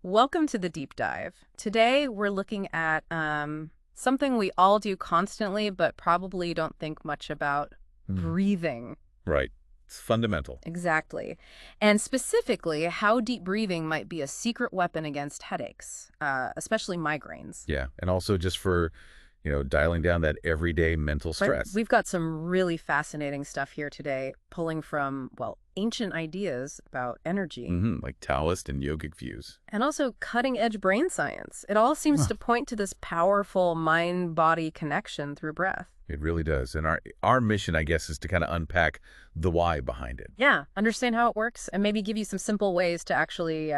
Welcome to the deep dive. Today we're looking at something we all do constantly, but probably don't think much about: Mm. breathing. Right. It's fundamental. Exactly. And specifically, how deep breathing might be a secret weapon against headaches, especially migraines. Yeah. And also just for, dialing down that everyday mental Right? stress. We've got some really fascinating stuff here today, pulling from, well, ancient ideas about energy. Like Taoist and yogic views. And also cutting edge brain science. It all seems Huh. to point to this powerful mind body connection through breath. It really does. And our mission, I guess, is to kind of unpack the why behind it. Yeah, understand how it works and maybe give you some simple ways to actually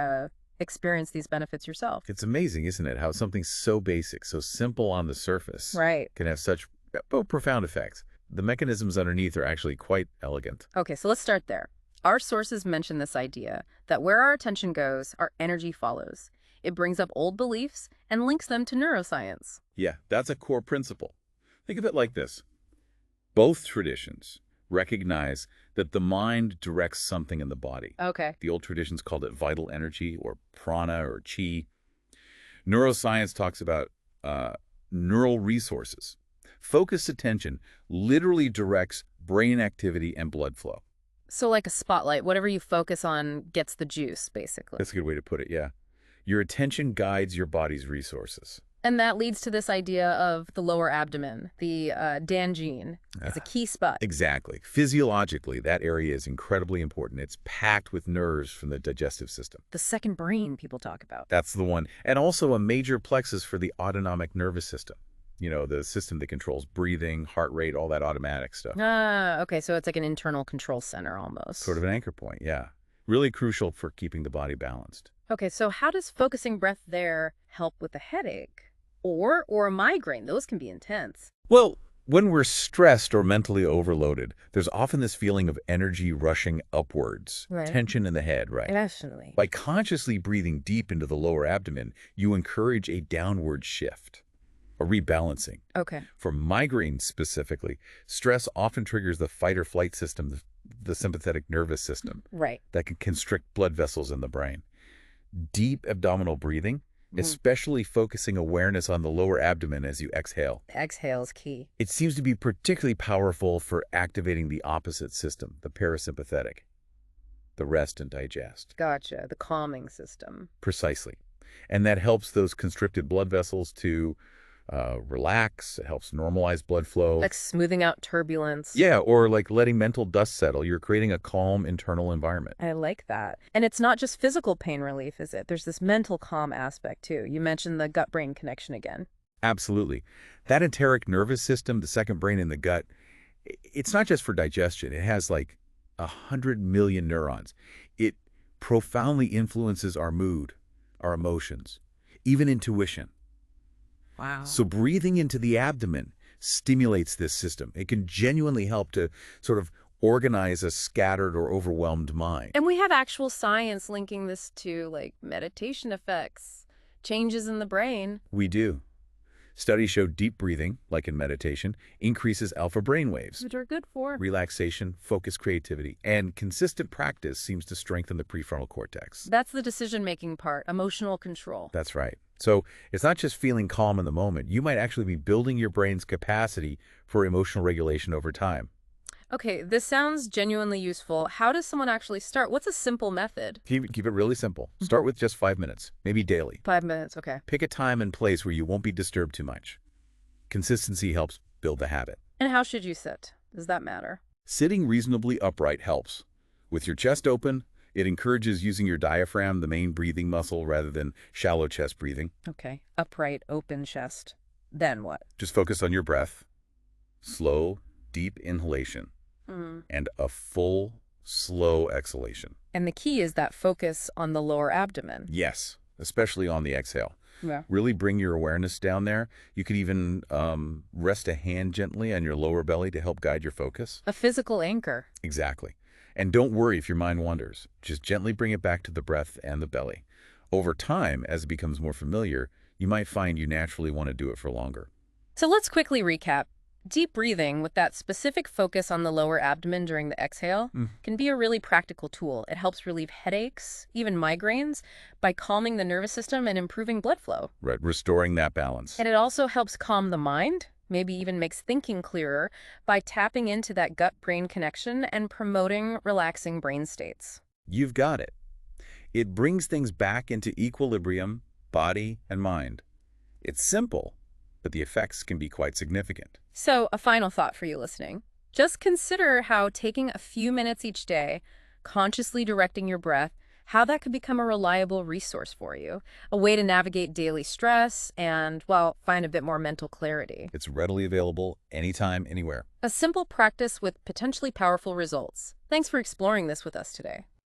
experience these benefits yourself. It's amazing, isn't it, how something so basic, so simple on the surface Right. can have such profound effects. The mechanisms underneath are actually quite elegant. Okay, so let's start there. Our sources mention this idea that where our attention goes, our energy follows. It brings up old beliefs and links them to neuroscience. Yeah, that's a core principle. Think of it like this. Both traditions recognize that the mind directs something in the body. Okay. The old traditions called it vital energy or prana or chi. Neuroscience talks about neural resources. Focused attention literally directs brain activity and blood flow. So like a spotlight, whatever you focus on gets the juice, basically. That's a good way to put it, yeah. Your attention guides your body's resources. And that leads to this idea of the lower abdomen, the danjin. It's a Ah, key spot. exactly. Physiologically, that area is incredibly important. It's packed with nerves from the digestive system. The second brain people talk about. That's the one. And also a major plexus for the autonomic nervous system. The system that controls breathing, heart rate, all that automatic stuff. Ah, okay, so it's like an internal control center almost. Sort of an anchor point, yeah. Really crucial for keeping the body balanced. Okay, so how does focusing breath there help with a headache? Or a migraine? Those can be intense. Well, when we're stressed or mentally overloaded, there's often this feeling of energy rushing upwards, Right. tension in the head, right? Definitely. By consciously breathing deep into the lower abdomen, you encourage a downward shift, a rebalancing. Okay. For migraines specifically, stress often triggers the fight or flight system, the sympathetic nervous system, Right. that can constrict blood vessels in the brain. Deep abdominal breathing, Mhm. especially focusing awareness on the lower abdomen as you exhale. Exhale is key. It seems to be particularly powerful for activating the opposite system, the parasympathetic, the rest and digest. Gotcha. The calming system. Precisely. And that helps those constricted blood vessels to relax. It helps normalize blood flow. Like smoothing out turbulence. Yeah, or like letting mental dust settle. You're creating a calm internal environment. I like that. And it's not just physical pain relief, is it? There's this mental calm aspect too. You mentioned the gut-brain connection again. Absolutely. That enteric nervous system, the second brain in the gut, it's not just for digestion. It has like 100 million neurons. It profoundly influences our mood, our emotions, even intuition. Wow. So breathing into the abdomen stimulates this system. It can genuinely help to sort of organize a scattered or overwhelmed mind. And we have actual science linking this to like meditation effects, changes in the brain. We do. Studies show deep breathing, like in meditation, increases alpha brainwaves. Which are good for. Relaxation, focused creativity, and consistent practice seems to strengthen the prefrontal cortex. That's the decision-making part, emotional control. That's right. So it's not just feeling calm in the moment. You might actually be building your brain's capacity for emotional regulation over time. Okay, this sounds genuinely useful. How does someone actually start? What's a simple method? Keep it really simple. Start with just 5 minutes, maybe daily. 5 minutes, okay. Pick a time and place where you won't be disturbed too much. Consistency helps build the habit. And how should you sit? Does that matter? Sitting reasonably upright helps. With your chest open, it encourages using your diaphragm, the main breathing muscle, rather than shallow chest breathing. Okay, upright, open chest. Then what? Just focus on your breath. Slow, deep inhalation Mm. and a full, slow exhalation. And the key is that focus on the lower abdomen. Yes, especially on the exhale. Yeah. Really bring your awareness down there. You could even rest a hand gently on your lower belly to help guide your focus. A physical anchor. Exactly. And don't worry if your mind wanders. Just gently bring it back to the breath and the belly. Over time, as it becomes more familiar, you might find you naturally want to do it for longer. So let's quickly recap. Deep breathing with that specific focus on the lower abdomen during the exhale Mm, can be a really practical tool. It helps relieve headaches, even migraines, by calming the nervous system and improving blood flow. right, restoring that balance. And it also helps calm the mind, maybe even makes thinking clearer by tapping into that gut-brain connection and promoting relaxing brain states. You've got it. It brings things back into equilibrium, body and mind. It's simple, but the effects can be quite significant. So, a final thought for you listening. Just consider how taking a few minutes each day, consciously directing your breath, how that could become a reliable resource for you, a way to navigate daily stress and, well, find a bit more mental clarity. It's readily available anytime, anywhere. A simple practice with potentially powerful results. Thanks for exploring this with us today.